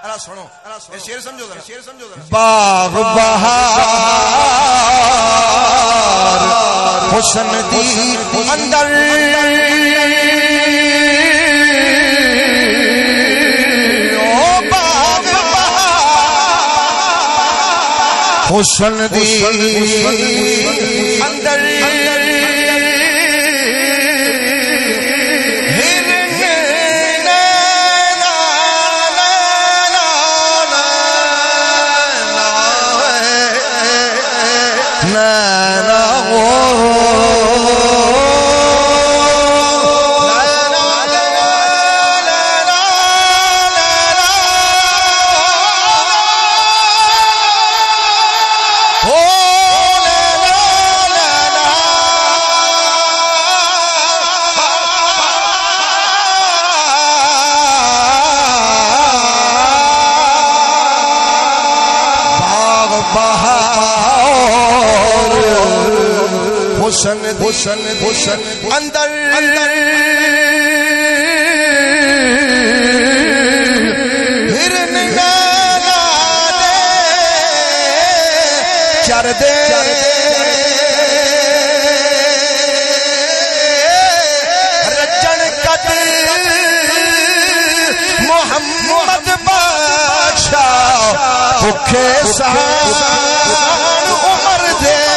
سنو شیر سمجھو ذرا باغ بہار حسن دی اندر حسن دی اندر حسن اندر ہرن نالا دے چر دے رچن کٹ محمد بادشاہ بھوکے سہان عمر دے